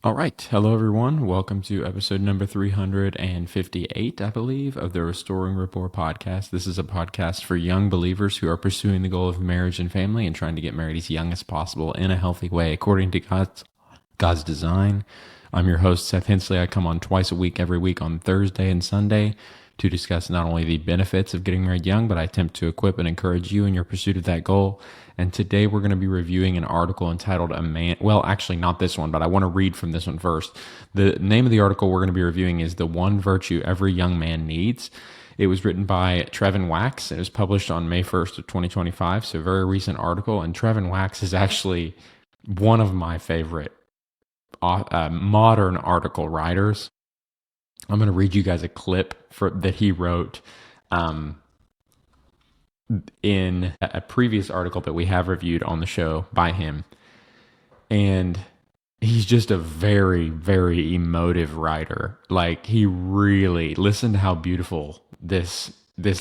All right. Hello, everyone. Welcome to episode number 358, I believe, of the Restoring Rapport podcast. This is a podcast for young believers who are pursuing the goal of marriage and family and trying to get married as young as possible in a healthy way according to God's design. I'm your host, Seth Hensley. I come on twice a week, every week on Thursday and Sunday to discuss not only the benefits of getting married young, but I attempt to equip and encourage you in your pursuit of that goal. And today we're going to be reviewing an article entitled well, actually not this one, but I want to read from this one first. The name of the article we're going to be reviewing is The One Virtue Every Young Man Needs. It was written by Trevin Wax. It was published on May 1st of 2025, so a very recent article. And Trevin Wax is actually one of my favorite modern article writers. I'm going to read you guys a clip that he wrote in a previous article that we have reviewed on the show by him. And he's just a very, very emotive writer. Like, he really, listen to how beautiful this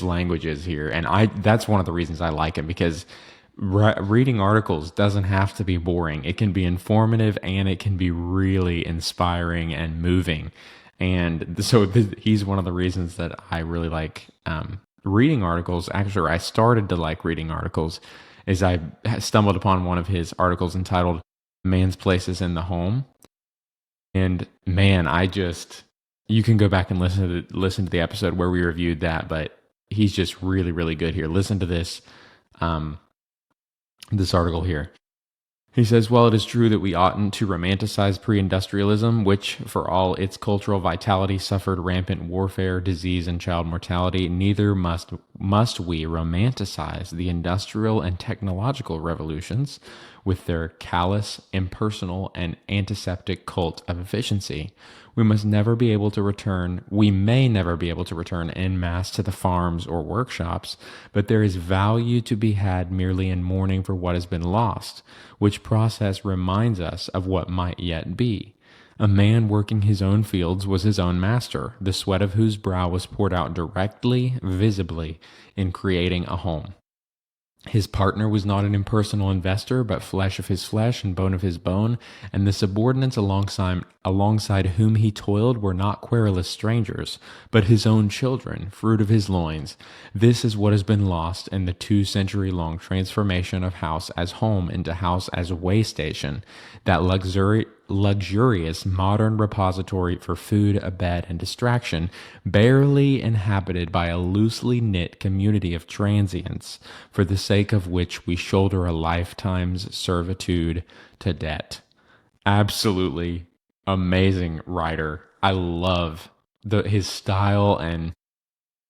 language is here. And that's one of the reasons I like him, because reading articles doesn't have to be boring. It can be informative and it can be really inspiring and moving. And so he's one of the reasons that I really like reading articles. Actually, I started to like reading articles as I stumbled upon one of his articles entitled Man's Places in the Home. And man, you can go back and listen to the episode where we reviewed that, but he's just really, really good here. Listen to this article here. He says, while it is true that we oughtn't to romanticize pre-industrialism, which, for all its cultural vitality, suffered rampant warfare, disease, and child mortality, neither must we romanticize the industrial and technological revolutions with their callous, impersonal, and antiseptic cult of efficiency. We may never be able to return en masse to the farms or workshops, but there is value to be had merely in mourning for what has been lost, which process reminds us of what might yet be. A man working his own fields was his own master, the sweat of whose brow was poured out directly, visibly, in creating a home. His partner was not an impersonal investor, but flesh of his flesh and bone of his bone, and the subordinates alongside whom he toiled were not querulous strangers, but his own children, fruit of his loins. This is what has been lost in the 2-century-long transformation of house as home into house as way station, that luxurious modern repository for food, a bed, and distraction, barely inhabited by a loosely knit community of transients, for the sake of which we shoulder a lifetime's servitude to debt. Absolutely amazing writer. I love his style and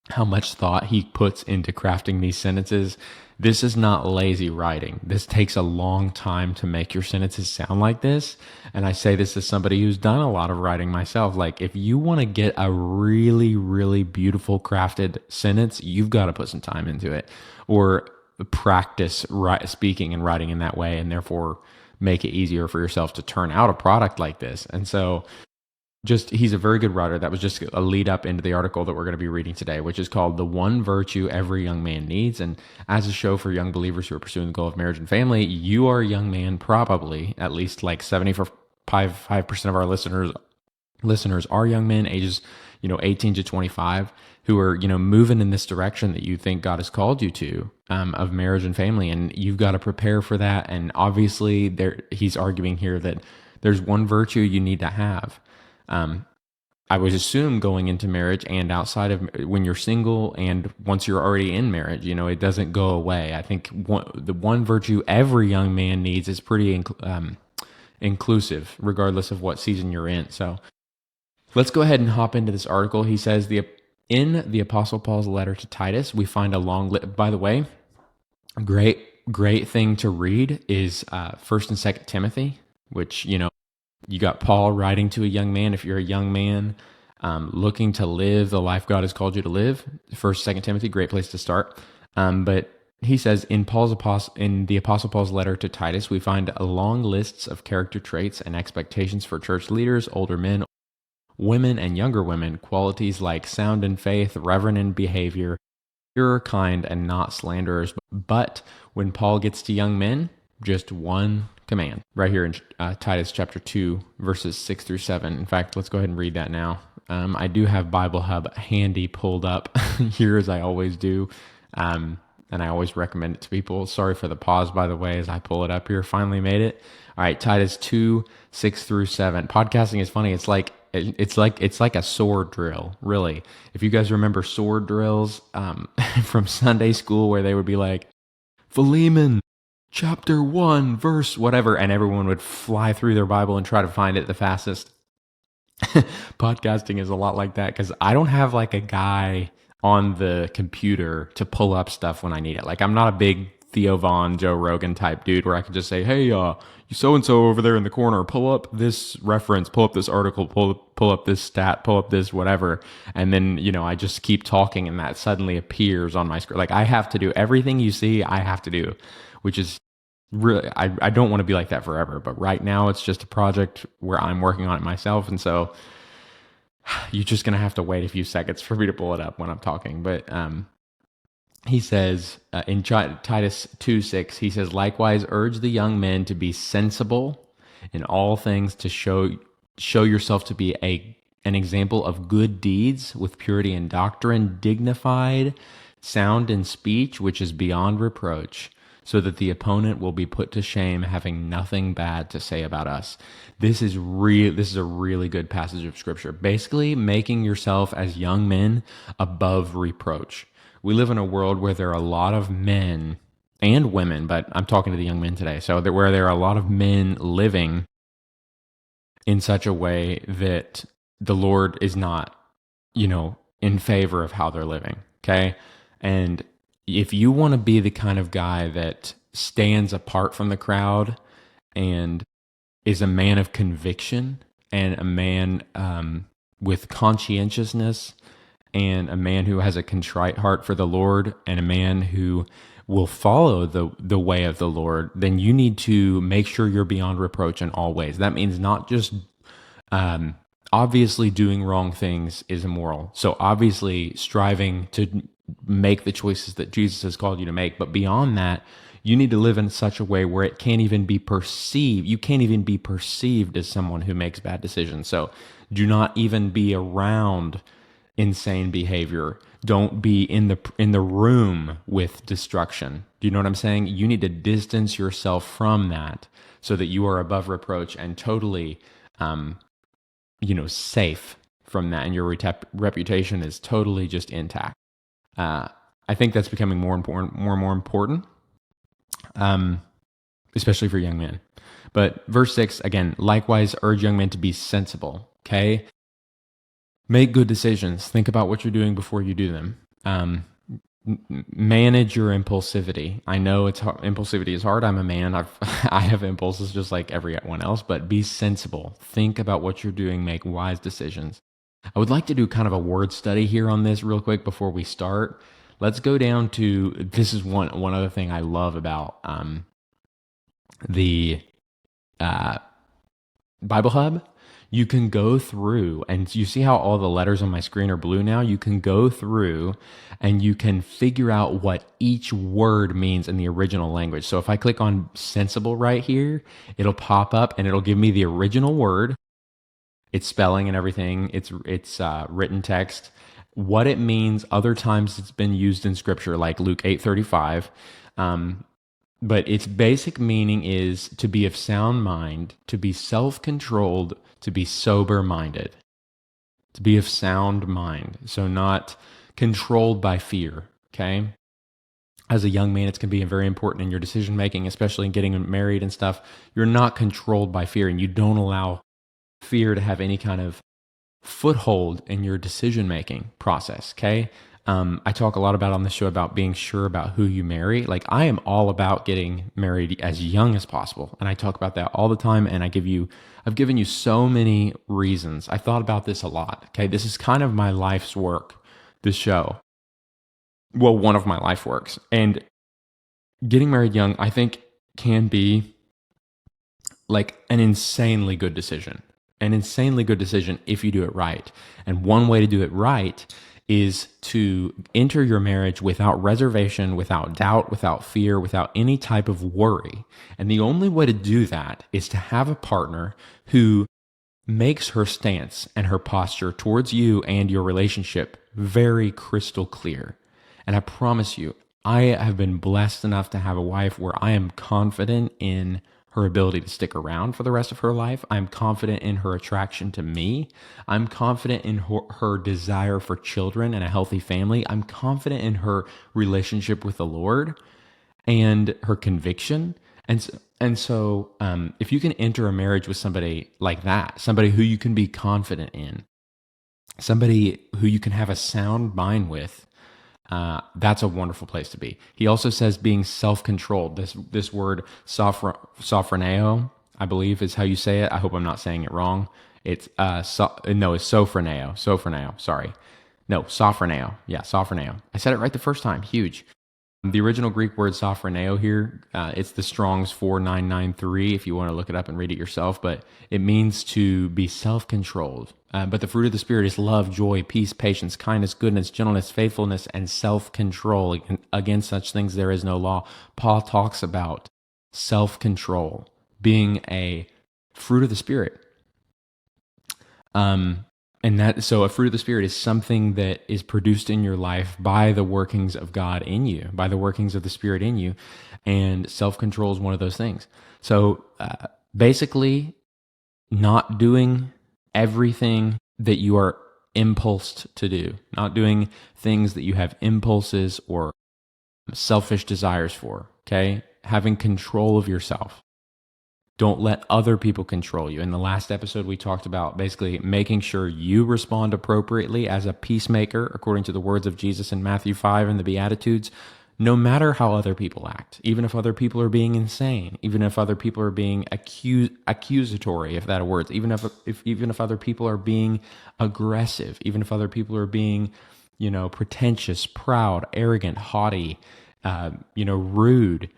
how much thought he puts into crafting these sentences. This is not lazy writing. This takes a long time to make your sentences sound like this. And I say this as somebody who's done a lot of writing myself. Like, if you want to get a really, really beautiful crafted sentence, you've got to put some time into it, or practice speaking and writing in that way, and therefore make it easier for yourself to turn out a product like this. And so he's a very good writer. That was just a lead up into the article that we're going to be reading today, which is called The One Virtue Every Young Man Needs. And as a show for young believers who are pursuing the goal of marriage and family, you are a young man, probably at least like 75% of our listeners are young men, ages 18 to 25, who are moving in this direction that you think God has called you to, of marriage and family, and you've got to prepare for that. And obviously, he's arguing here that there's one virtue you need to have. I would assume going into marriage and outside of when you're single and once you're already in marriage, it doesn't go away. I think the one virtue every young man needs is pretty inclusive, regardless of what season you're in. So let's go ahead and hop into this article. He says in the Apostle Paul's letter to Titus, we find a long list. By the way, great thing to read is 1st and 2nd Timothy, which you got Paul writing to a young man. If you're a young man looking to live the life God has called you to live, 1st, 2nd Timothy, great place to start. But he says in the Apostle Paul's letter to Titus, we find long lists of character traits and expectations for church leaders, older men, women, and younger women, qualities like sound in faith, reverent in behavior, pure, kind, and not slanderers. But when Paul gets to young men, just one command right here in Titus chapter 2, verses 6 through 7. In fact, let's go ahead and read that now. I do have Bible Hub handy pulled up here, as I always do. And I always recommend it to people. Sorry for the pause, by the way, as I pull it up here. Finally made it. All right, Titus 2, 6 through 7. Podcasting is funny. It's like a sword drill, really. If you guys remember sword drills from Sunday school, where they would be like, Philemon, chapter 1, verse whatever, and everyone would fly through their Bible and try to find it the fastest. Podcasting is a lot like that, because I don't have like a guy on the computer to pull up stuff when I need it. Like, I'm not a big Theo Von, Joe Rogan type dude where I can just say, hey, you so-and-so over there in the corner, pull up this reference, pull up this article, pull up this stat, pull up this whatever. And then, I just keep talking and that suddenly appears on my screen. Like, I have to do everything you see, I have to do, which is really, I don't want to be like that forever. But right now it's just a project where I'm working on it myself. And so you're just going to have to wait a few seconds for me to pull it up when I'm talking. But he says in Titus 2:6, he says, likewise, urge the young men to be sensible in all things, to show yourself to be an example of good deeds with purity in doctrine, dignified, sound in speech, which is beyond reproach, so that the opponent will be put to shame, having nothing bad to say about us. This is a really good passage of scripture. Basically, making yourself as young men above reproach. We live in a world where there are a lot of men and women, but I'm talking to the young men today. So where there are a lot of men living in such a way that the Lord is not, in favor of how they're living. Okay. And if you want to be the kind of guy that stands apart from the crowd and is a man of conviction and a man with conscientiousness and a man who has a contrite heart for the Lord and a man who will follow the way of the Lord, then you need to make sure you're beyond reproach in all ways. That means not just obviously doing wrong things is immoral. So obviously striving to make the choices that Jesus has called you to make. But beyond that, you need to live in such a way where it can't even be perceived. You can't even be perceived as someone who makes bad decisions. So do not even be around insane behavior. Don't be in the room with destruction. Do you know what I'm saying? You need to distance yourself from that so that you are above reproach and totally, safe from that, and your reputation is totally just intact. I think that's becoming more and more important, especially for young men. But verse 6, again, likewise, urge young men to be sensible, okay? Make good decisions. Think about what you're doing before you do them. Manage your impulsivity. I know impulsivity is hard. I'm a man. I have impulses just like everyone else, but be sensible. Think about what you're doing. Make wise decisions. I would like to do kind of a word study here on this real quick before we start. Let's go down to, this is one other thing I love about the Bible Hub. You can go through, and you see how all the letters on my screen are blue now? You can go through and you can figure out what each word means in the original language. So if I click on sensible right here, it'll pop up and it'll give me the original word, its spelling and everything, its written text, what it means, other times it's been used in scripture, like Luke 8:35. But its basic meaning is to be of sound mind, to be self-controlled, to be sober-minded, to be of sound mind. So not controlled by fear, okay? As a young man, it's going to be very important in your decision-making, especially in getting married and stuff. You're not controlled by fear, and you don't allow fear to have any kind of foothold in your decision-making process, okay? I talk a lot about on the show about being sure about who you marry. Like, I am all about getting married as young as possible. And I talk about that all the time. And I've given you so many reasons. I thought about this a lot. Okay. This is kind of my life's work, this show. Well, one of my life works. And getting married young, I think, can be like an insanely good decision. An insanely good decision if you do it right. And one way to do it right is to enter your marriage without reservation, without doubt, without fear, without any type of worry. And the only way to do that is to have a partner who makes her stance and her posture towards you and your relationship very crystal clear. And I promise you, I have been blessed enough to have a wife where I am confident in her ability to stick around for the rest of her life. I'm confident in her attraction to me. I'm confident in her desire for children and a healthy family. I'm confident in her relationship with the Lord and her conviction. And so, if you can enter a marriage with somebody like that, somebody who you can be confident in, somebody who you can have a sound mind with, that's a wonderful place to be. He also says being self-controlled. This word sophroneo, I believe is how you say it. I hope I'm not saying it wrong. It's it's sophroneo. Sorry, no, sophroneo. Yeah, sophroneo. I said it right the first time. Huge. The original Greek word sophroneo here, it's the Strong's 4993 if you want to look it up and read it yourself, but it means to be self-controlled. But the fruit of the Spirit is love, joy, peace, patience, kindness, goodness, gentleness, faithfulness, and self-control. Against such things there is no law. Paul talks about self-control being a fruit of the Spirit. So a fruit of the Spirit is something that is produced in your life by the workings of God in you, by the workings of the Spirit in you, and self-control is one of those things. So basically, not doing everything that you are impulsed to do, not doing things that you have impulses or selfish desires for, okay? Having control of yourself. Don't let other people control you. In the last episode, we talked about basically making sure you respond appropriately as a peacemaker, according to the words of Jesus in Matthew 5 and the Beatitudes, no matter how other people act, even if other people are being insane, even if other people are being accusatory, if that are words, even if other people are being aggressive, even if other people are being, pretentious, proud, arrogant, haughty, rude,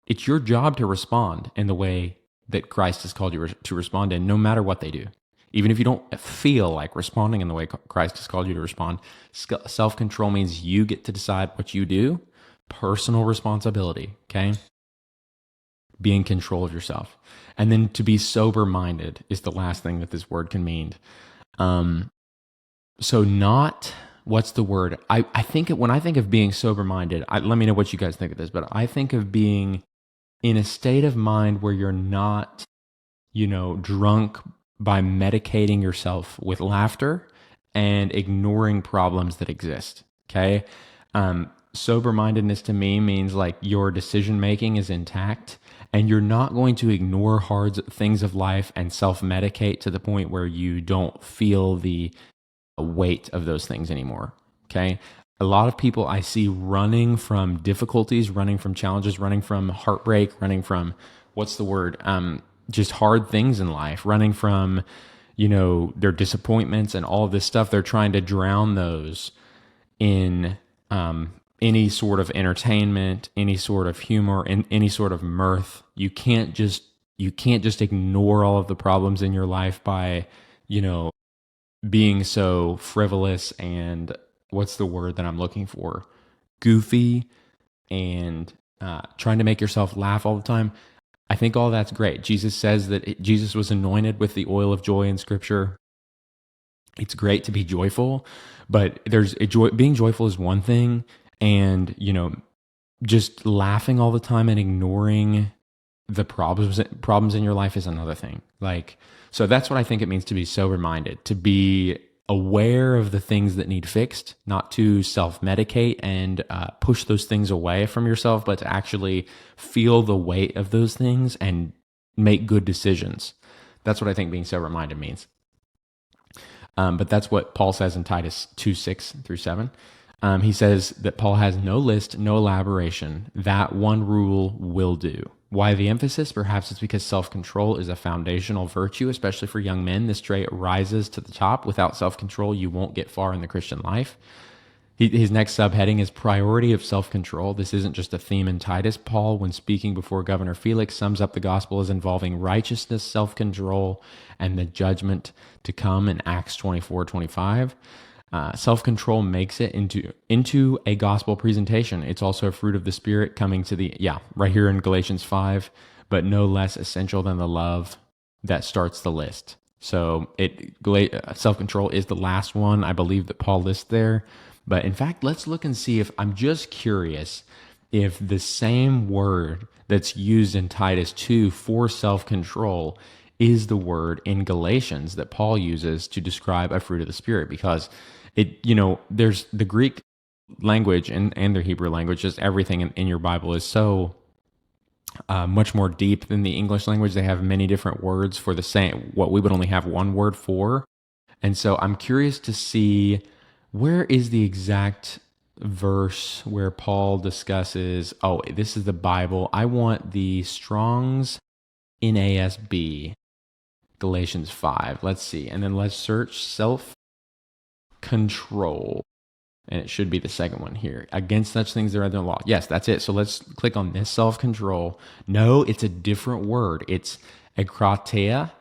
it's your job to respond in the way that Christ has called you to respond in, no matter what they do. Even if you don't feel like responding in the way Christ has called you to respond, self-control means you get to decide what you do. Personal responsibility, okay? Be in control of yourself. And then to be sober-minded is the last thing that this word can mean. What's the word? I think when I think of being sober-minded, let me know what you guys think of this, but I think of being in a state of mind where you're not, drunk by medicating yourself with laughter and ignoring problems that exist, okay? Sober-mindedness to me means like your decision-making is intact and you're not going to ignore hard things of life and self-medicate to the point where you don't feel the weight of those things anymore, okay? A lot of people I see running from difficulties, running from challenges, running from heartbreak, running from, just hard things in life, running from, their disappointments and all of this stuff. They're trying to drown those in any sort of entertainment, any sort of humor, and any sort of mirth. You can't just ignore all of the problems in your life by, being so frivolous and what's the word that I'm looking for? Goofy and trying to make yourself laugh all the time. I think all that's great. Jesus says that Jesus was anointed with the oil of joy in Scripture. It's great to be joyful, but being joyful is one thing, and just laughing all the time and ignoring the problems in your life is another thing. So that's what I think it means to be sober-minded, to be aware of the things that need fixed, not to self-medicate and push those things away from yourself, but to actually feel the weight of those things and make good decisions. That's what I think being sober-minded means. But that's what Paul says in Titus 2:6-7. He says that Paul has no list, no elaboration. That one rule will do. Why the emphasis? Perhaps it's because self-control is a foundational virtue, especially for young men. This trait rises to the top. Without self-control, you won't get far in the Christian life. His next subheading is priority of self-control. This isn't just a theme in Titus. Paul, when speaking before Governor Felix, sums up the gospel as involving righteousness, self-control, and the judgment to come in Acts 24:25. Self-control makes it into a gospel presentation. It's also a fruit of the Spirit coming to right here in Galatians 5, but no less essential than the love that starts the list. So self-control is the last one I believe that Paul lists there. But in fact, let's look and see if I'm just curious if the same word that's used in Titus 2 for self-control is the word in Galatians that Paul uses to describe a fruit of the Spirit, because there's the Greek language and the Hebrew language, just everything in your Bible is so much more deep than the English language. They have many different words for the same, what we would only have one word for. And so I'm curious to see, where is the exact verse where Paul discusses, this is the Bible. I want the Strong's NASB, Galatians 5. Let's see. And then let's search self-control. And it should be the second one here. Against such things there are no law. Yes, that's it. So let's click on this, self-control. No, it's a different word. It's akrateia.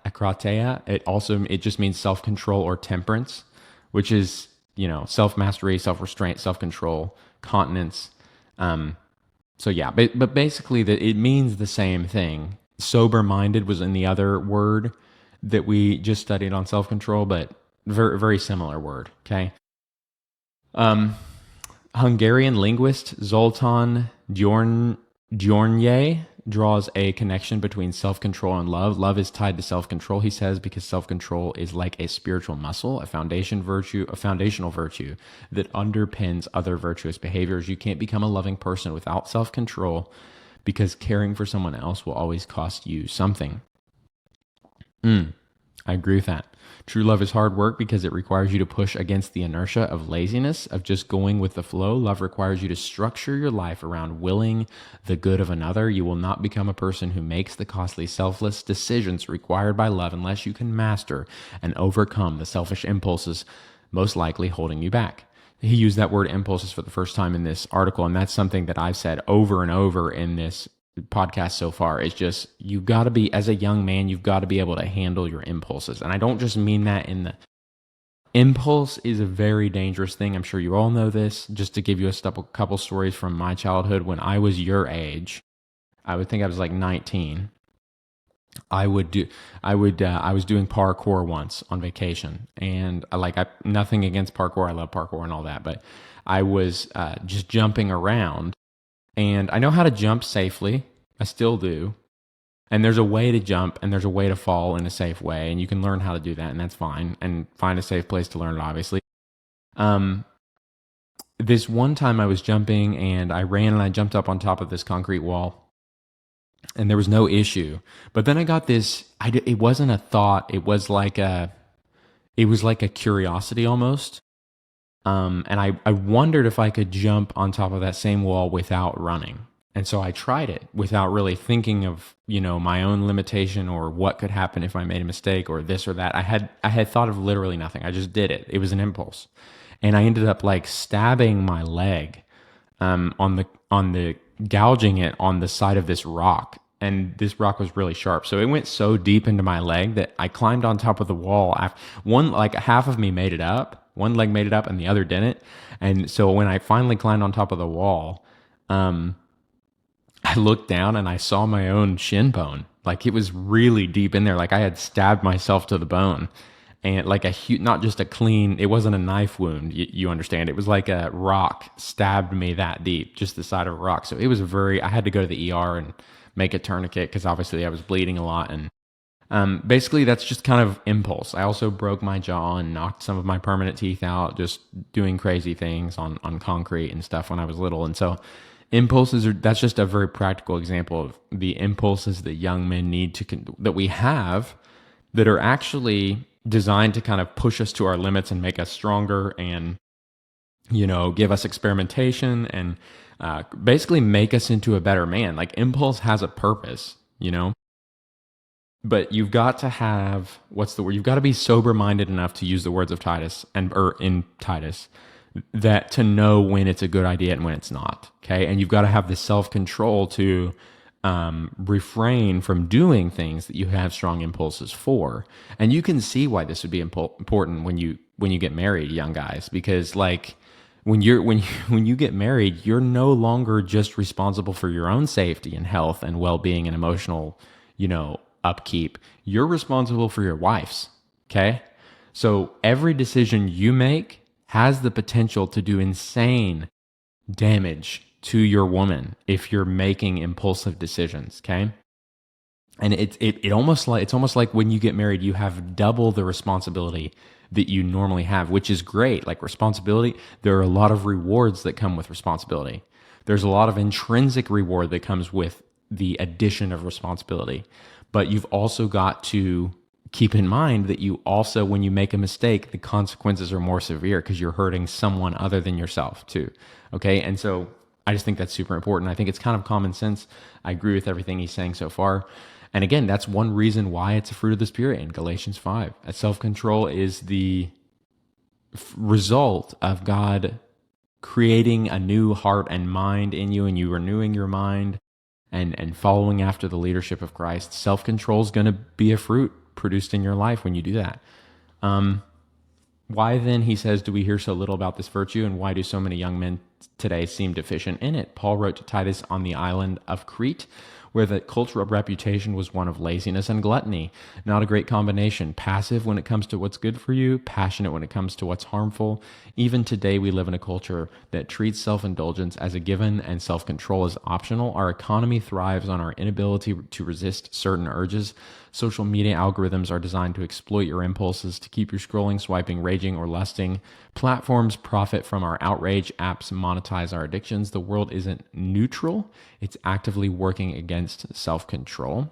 It just means self-control or temperance, which is, self-mastery, self-restraint, self-control, continence. But basically it means the same thing. Sober-minded was in the other word that we just studied on self-control, but very, very similar word, okay? Hungarian linguist Zoltán György draws a connection between self-control and love. Love is tied to self-control, he says, because self-control is like a spiritual muscle, a foundational virtue that underpins other virtuous behaviors. You can't become a loving person without self-control, because caring for someone else will always cost you something. I agree with that. True love is hard work because it requires you to push against the inertia of laziness, of just going with the flow. Love requires you to structure your life around willing the good of another. You will not become a person who makes the costly, selfless decisions required by love unless you can master and overcome the selfish impulses most likely holding you back. He used that word impulses for the first time in this article, and that's something that I've said over and over in this podcast so far. It's just, you've got to be, as a young man, you've got to be able to handle your impulses. And I don't just mean that in the impulse is a very dangerous thing. I'm sure you all know this. Just to give you a couple stories from my childhood, when I was your age, I would think I was like 19. I was doing parkour once on vacation, and nothing against parkour. I love parkour and all that, but I was just jumping around. And I know how to jump safely. I still do. And there's a way to jump and there's a way to fall in a safe way. And you can learn how to do that, and that's fine. And find a safe place to learn it, obviously. This one time I was jumping and I ran and I jumped up on top of this concrete wall. And there was no issue. But then I got this, it wasn't a thought. It was like a curiosity almost. And I wondered if I could jump on top of that same wall without running. And so I tried it without really thinking of, my own limitation or what could happen if I made a mistake or this or that. I had thought of literally nothing. I just did it. It was an impulse. And I ended up stabbing my leg, on the gouging it on the side of this rock. And this rock was really sharp. So it went so deep into my leg that I climbed on top of the wall. Half of me made it up. One leg made it up and the other didn't. And so when I finally climbed on top of the wall, I looked down and I saw my own shin bone. It was really deep in there. I had stabbed myself to the bone. And not just a clean, it wasn't a knife wound, you understand. It was like a rock stabbed me that deep, just the side of a rock. So it was I had to go to the ER and make a tourniquet because obviously I was bleeding a lot. And basically, that's just kind of impulse. I also broke my jaw and knocked some of my permanent teeth out just doing crazy things on concrete and stuff when I was little. And so that's just a very practical example of the impulses that young men need that we have, that are actually designed to kind of push us to our limits and make us stronger and, give us experimentation and basically make us into a better man. Impulse has a purpose, But you've got to have, you've got to be sober-minded enough to use the words of Titus, in Titus, that to know when it's a good idea and when it's not, okay? And you've got to have the self-control to refrain from doing things that you have strong impulses for. And you can see why this would be important when you when you get married, young guys, because like when you get married, you're no longer just responsible for your own safety and health and well-being and emotional, upkeep. You're responsible for your wife's, okay? So every decision you make has the potential to do insane damage to your woman if you're making impulsive decisions, okay? And it's almost like when you get married, you have double the responsibility that you normally have, which is great. Like responsibility, there are a lot of rewards that come with responsibility. There's a lot of intrinsic reward that comes with the addition of responsibility. But you've also got to keep in mind that you also, when you make a mistake, the consequences are more severe because you're hurting someone other than yourself too. Okay. And so I just think that's super important. I think it's kind of common sense. I agree with everything he's saying so far. And again, that's one reason why it's a fruit of the Spirit in Galatians 5. Self-control is the result of God creating a new heart and mind in you, and you renewing your mind and following after the leadership of Christ. Self-control is going to be a fruit produced in your life when you do that. Why then, he says, do we hear so little about this virtue, and why do so many young men today seem deficient in it? Paul wrote to Titus on the island of Crete, where the cultural reputation was one of laziness and gluttony. Not a great combination. Passive when it comes to what's good for you, passionate when it comes to what's harmful. Even today, we live in a culture that treats self-indulgence as a given and self-control as optional. Our economy thrives on our inability to resist certain urges. Social media algorithms are designed to exploit your impulses, to keep you scrolling, swiping, raging, or lusting. Platforms profit from our outrage. Apps monetize our addictions. The world isn't neutral. It's actively working against self-control.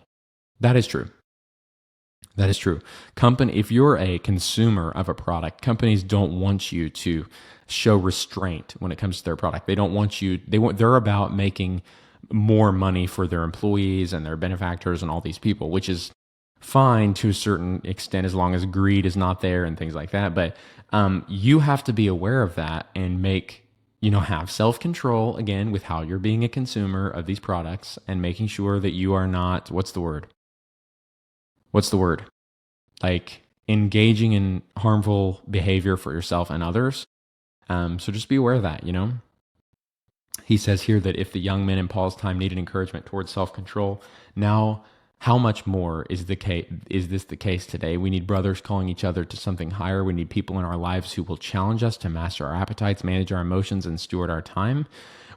That is true. That is true. If you're a consumer of a product, companies don't want you to show restraint when it comes to their product. They don't want you, they're about making more money for their employees and their benefactors and all these people, which is fine to a certain extent as long as greed is not there and things like that. But you have to be aware of that and have self-control again with how you're being a consumer of these products and making sure that you are not, what's the word? Like engaging in harmful behavior for yourself and others. So just be aware of that, He says here that if the young men in Paul's time needed encouragement towards self-control, now how much more is this the case today? We need brothers calling each other to something higher. We need people in our lives who will challenge us to master our appetites, manage our emotions, and steward our time.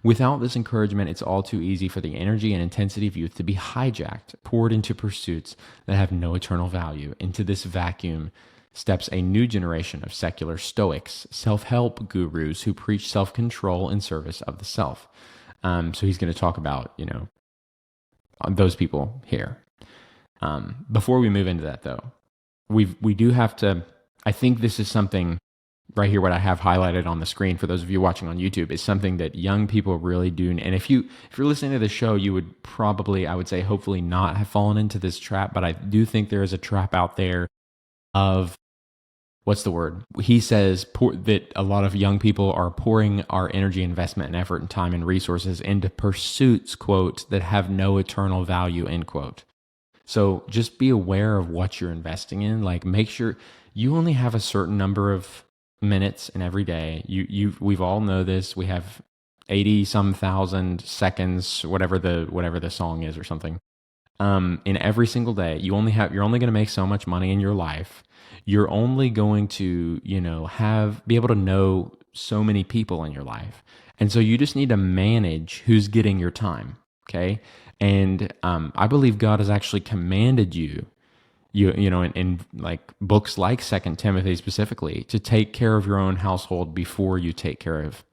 Without this encouragement, it's all too easy for the energy and intensity of youth to be hijacked, poured into pursuits that have no eternal value. Into this vacuum steps a new generation of secular stoics, self-help gurus who preach self-control in service of the self. So he's going to talk about, those people here. Before we move into that, though, we do have to. I think this is something right here. What I have highlighted on the screen for those of you watching on YouTube is something that young people really do. And if you're listening to the show, you would probably, I would say, hopefully not have fallen into this trap. But I do think there is a trap out there of what's the word? He says that a lot of young people are pouring our energy, investment, and effort, and time and resources into pursuits, quote, that have no eternal value, end quote. So just be aware of what you're investing in. Like make sure you only have a certain number of minutes in every day. We've all know this. We have 80 some thousand seconds, whatever the song is or something. In every single day, you're only going to make so much money in your life. You're only going to, be able to know so many people in your life. And so you just need to manage who's getting your time. Okay. And I believe God has actually commanded you in like books like 2 Timothy specifically, to take care of your own household before you take care of,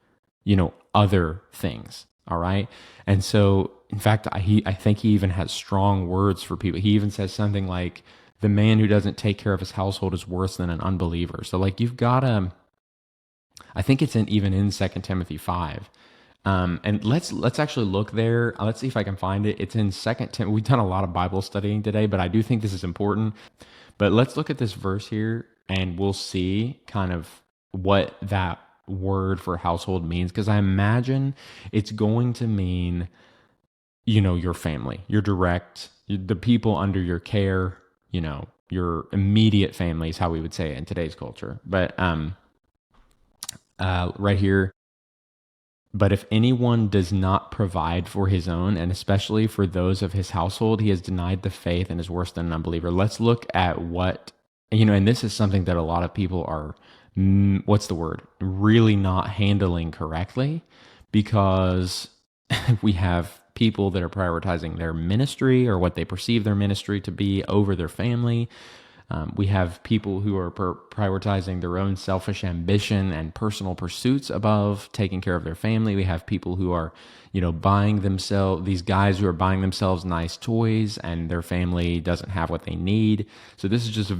other things. All right. And so, in fact, I think he even has strong words for people. He even says something like, the man who doesn't take care of his household is worse than an unbeliever. So like you've got to, I think it's even in 2 Timothy 5. And let's actually look there. Let's see if I can find it. It's in 2 Timothy. We've done a lot of Bible studying today, but I do think this is important. But let's look at this verse here and we'll see kind of what that word for household means. Because I imagine it's going to mean, your family, your direct, the people under your care, your immediate family is how we would say it in today's culture. But right here, but if anyone does not provide for his own, and especially for those of his household, he has denied the faith and is worse than an unbeliever. Let's look at what, and this is something that a lot of people are, what's the word, really not handling correctly, because we have people that are prioritizing their ministry or what they perceive their ministry to be over their family. We have people who are prioritizing their own selfish ambition and personal pursuits above taking care of their family. We have people who are, buying themselves, these guys who are buying themselves nice toys and their family doesn't have what they need. So this is just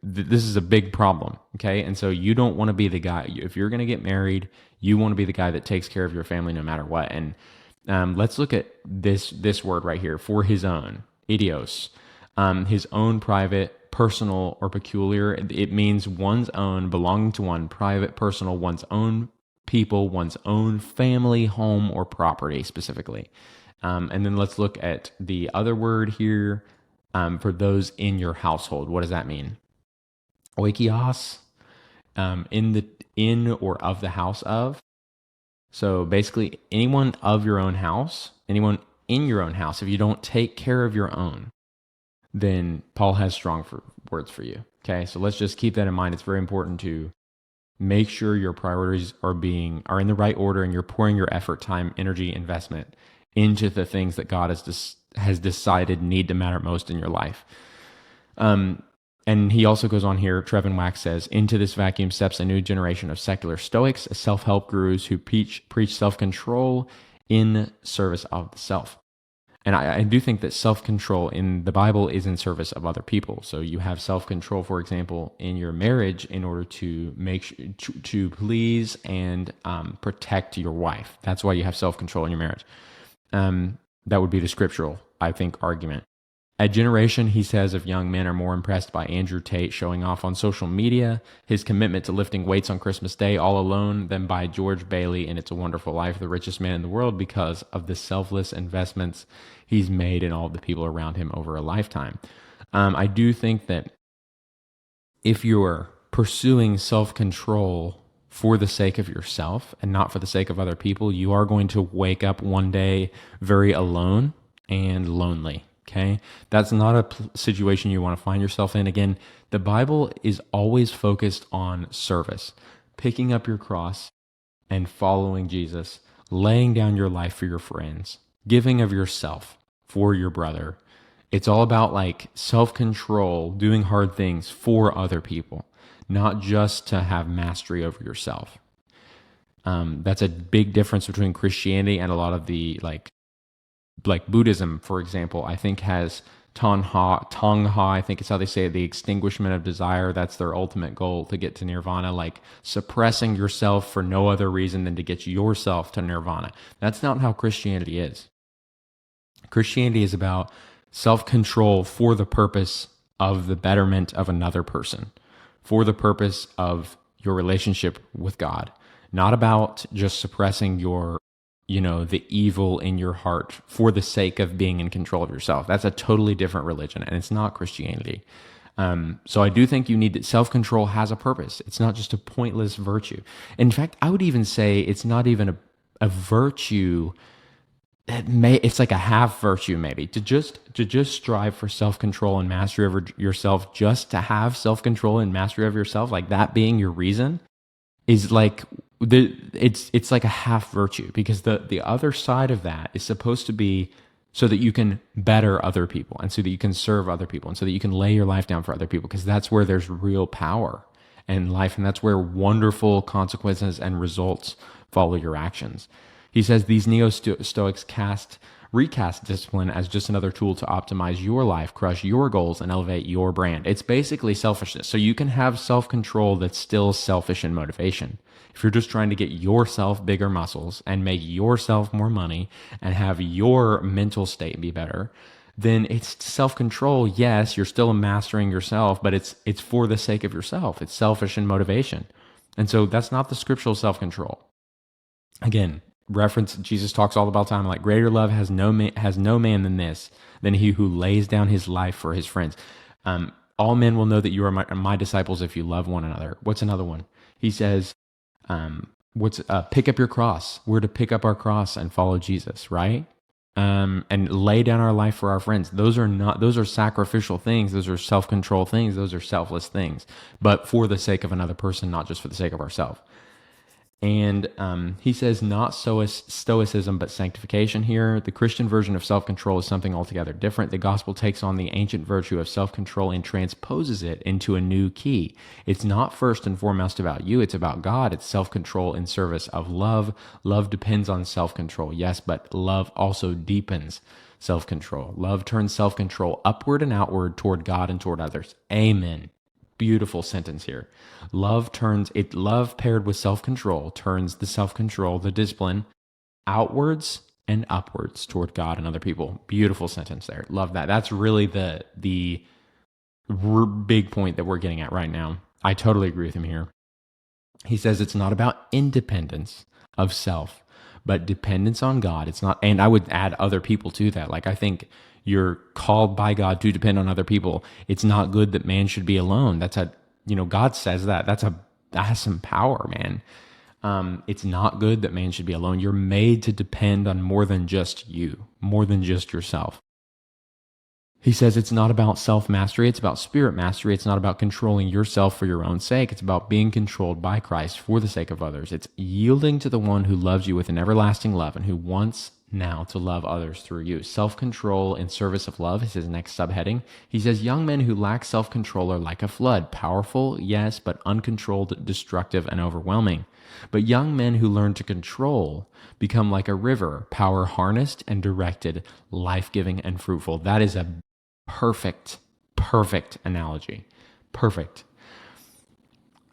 this is a big problem, okay? And so you don't want to be the guy, if you're going to get married, you want to be the guy that takes care of your family no matter what. And let's look at this word right here, for his own, idios. His own, private, personal, or peculiar. It means one's own, belonging to one, private, personal, one's own people, one's own family, home, or property specifically. And then let's look at the other word here, for those in your household. What does that mean? Oikios, in or of the house of. So basically anyone of your own house, anyone in your own house, if you don't take care of your own, then Paul has strong words for you. Okay, so let's just keep that in mind. It's very important to make sure your priorities are in the right order, and you're pouring your effort, time, energy, investment into the things that God has decided need to matter most in your life. And he also goes on here, Trevin Wax says, into this vacuum steps a new generation of secular Stoics, self-help gurus who preach self-control in service of the self. And I do think that self-control in the Bible is in service of other people. So you have self-control, for example, in your marriage in order to to please and protect your wife. That's why you have self-control in your marriage. That would be the scriptural, I think, argument. A generation, he says, of young men are more impressed by Andrew Tate showing off on social media, his commitment to lifting weights on Christmas Day all alone, than by George Bailey in It's a Wonderful Life, the richest man in the world, because of the selfless investments he's made in all the people around him over a lifetime. I do think that if you're pursuing self-control for the sake of yourself and not for the sake of other people, you are going to wake up one day very alone and lonely. Okay, that's not a situation you want to find yourself in. Again, the Bible is always focused on service, picking up your cross and following Jesus, laying down your life for your friends, giving of yourself for your brother. It's all about like self-control, doing hard things for other people, not just to have mastery over yourself. That's a big difference between Christianity and a lot of the like Buddhism, for example, I think has Tongha, I think it's how they say it, the extinguishment of desire. That's their ultimate goal, to get to nirvana, like suppressing yourself for no other reason than to get yourself to nirvana. That's not how Christianity is. Christianity is about self-control for the purpose of the betterment of another person, for the purpose of your relationship with God, not about just suppressing your the evil in your heart for the sake of being in control of yourself. That's a totally different religion, and it's not Christianity. So I do think you need that. Self-control has a purpose. It's not just a pointless virtue. In fact, I would even say it's not even a virtue. It's like a half virtue, maybe, to just strive for self-control and mastery over yourself, just to have self-control and mastery over yourself, like that being your reason, is like it's like a half virtue, because the other side of that is supposed to be so that you can better other people, and so that you can serve other people, and so that you can lay your life down for other people, because that's where there's real power in life, and that's where wonderful consequences and results follow your actions. He says these neo-Stoics recast discipline as just another tool to optimize your life, crush your goals, and elevate your brand. It's basically selfishness. So you can have self-control that's still selfish in motivation. If you're just trying to get yourself bigger muscles and make yourself more money and have your mental state be better, then it's self-control. Yes, you're still mastering yourself, but it's for the sake of yourself. It's selfish in motivation. And so that's not the scriptural self-control. Again, reference, Jesus talks all about time, like greater love has no man than this, than he who lays down his life for his friends. All men will know that you are my disciples if you love one another. What's another one? He says, pick up your cross. We're to pick up our cross and follow Jesus, right? And lay down our life for our friends. Those are sacrificial things. Those are self-control things. Those are selfless things, but for the sake of another person, not just for the sake of ourselves. And he says not stoicism, but sanctification here. The Christian version of self-control is something altogether different. The gospel takes on the ancient virtue of self-control and transposes it into a new key. It's not first and foremost about you. It's about God. It's self-control in service of love. Love depends on self-control, yes, but love also deepens self-control. Love turns self-control upward and outward toward God and toward others. Amen. Beautiful sentence here. Love paired with self-control turns the self-control, the discipline, outwards and upwards toward God and other people. Beautiful sentence there. Love that. That's really the big point that we're getting at right now. I totally agree with him here. He says it's not about independence of self, but dependence on God. It's not, and I would add other people to that. Like, I think you're called by God to depend on other people. It's not good that man should be alone. God says that. That has some power, man. It's not good that man should be alone. You're made to depend on more than just you, more than just yourself. He says it's not about self-mastery, it's about spirit mastery. It's not about controlling yourself for your own sake. It's about being controlled by Christ for the sake of others. It's yielding to the one who loves you with an everlasting love and who wants now to love others through you. Self-control in service of love is his next subheading. He says, young men who lack self-control are like a flood, powerful, yes, but uncontrolled, destructive, and overwhelming. But young men who learn to control become like a river, power harnessed and directed, life-giving and fruitful. That is a perfect analogy. Perfect.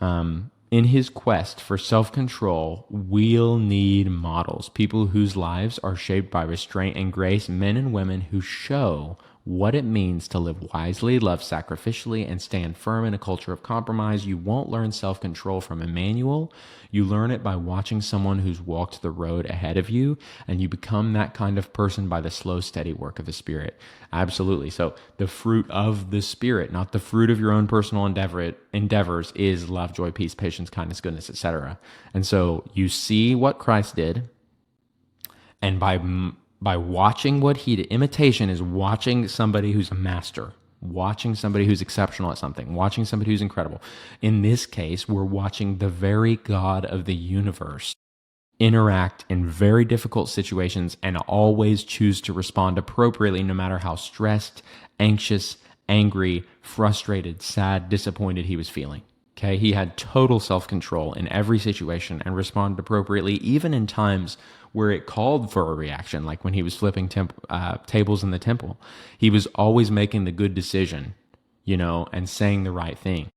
In his quest for self-control, we'll need models, people whose lives are shaped by restraint and grace, men and women who show what it means to live wisely, love sacrificially, and stand firm in a culture of compromise. You won't learn self-control from a manual. You learn it by watching someone who's walked the road ahead of you, and you become that kind of person by the slow, steady work of the Spirit. Absolutely. So the fruit of the Spirit, not the fruit of your own personal endeavors, is love, joy, peace, patience, kindness, goodness, etc. And so you see what Christ did, and by watching what he did, imitation is watching somebody who's a master, watching somebody who's exceptional at something, watching somebody who's incredible. In this case, we're watching the very God of the universe interact in very difficult situations and always choose to respond appropriately, no matter how stressed, anxious, angry, frustrated, sad, disappointed he was feeling. Okay, he had total self-control in every situation and responded appropriately, even in times where it called for a reaction, like when he was flipping tables in the temple. He was always making the good decision, and saying the right thing.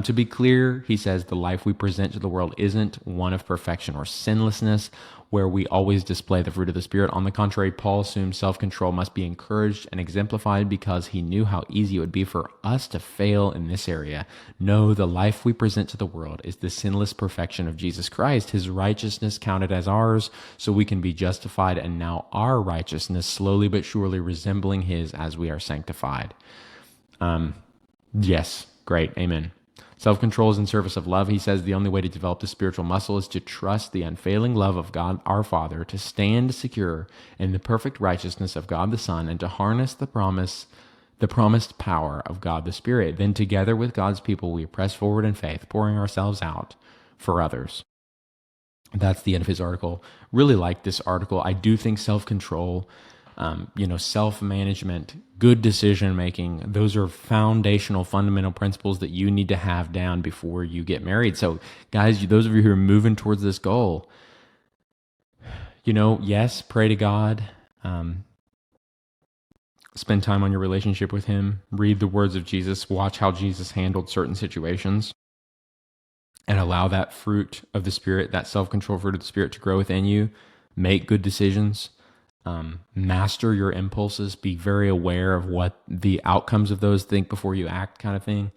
To be clear, he says the life we present to the world isn't one of perfection or sinlessness, where we always display the fruit of the Spirit. On the contrary, Paul assumes self-control must be encouraged and exemplified because he knew how easy it would be for us to fail in this area. No, the life we present to the world is the sinless perfection of Jesus Christ, his righteousness counted as ours, so we can be justified, and now our righteousness slowly but surely resembling his as we are sanctified. Yes, great, amen. Self-control is in service of love. He says the only way to develop the spiritual muscle is to trust the unfailing love of God our Father, to stand secure in the perfect righteousness of God the Son, and to harness the promised power of God the Spirit. Then together with God's people, we press forward in faith, pouring ourselves out for others. That's the end of his article. Really like this article. I do think self-control, self-management, good decision-making, those are foundational, fundamental principles that you need to have down before you get married. So guys, those of you who are moving towards this goal, yes, pray to God, spend time on your relationship with him, read the words of Jesus, watch how Jesus handled certain situations, and allow that fruit of the Spirit, that self-control fruit of the Spirit, to grow within you. Make good decisions. Master your impulses, be very aware of what the outcomes of those, think before you act kind of thing.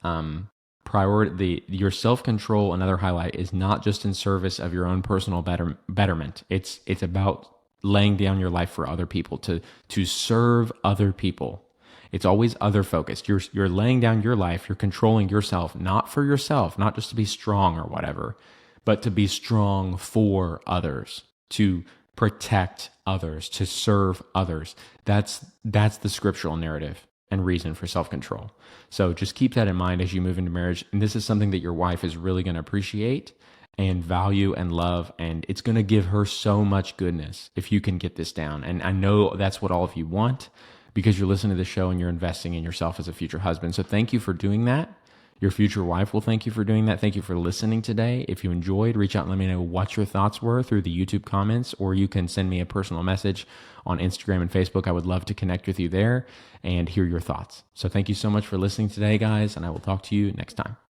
Your self-control, another highlight, is not just in service of your own personal betterment. It's about laying down your life for other people, to serve other people. It's always other focused. You're laying down your life, you're controlling yourself, not for yourself, not just to be strong or whatever, but to be strong for others, to protect others, to serve others. That's the scriptural narrative and reason for self-control. So just keep that in mind as you move into marriage. And this is something that your wife is really going to appreciate and value and love. And it's going to give her so much goodness if you can get this down. And I know that's what all of you want because you're listening to the show and you're investing in yourself as a future husband. So thank you for doing that. Your future wife will thank you for doing that. Thank you for listening today. If you enjoyed, reach out and let me know what your thoughts were through the YouTube comments, or you can send me a personal message on Instagram and Facebook. I would love to connect with you there and hear your thoughts. So thank you so much for listening today, guys, and I will talk to you next time.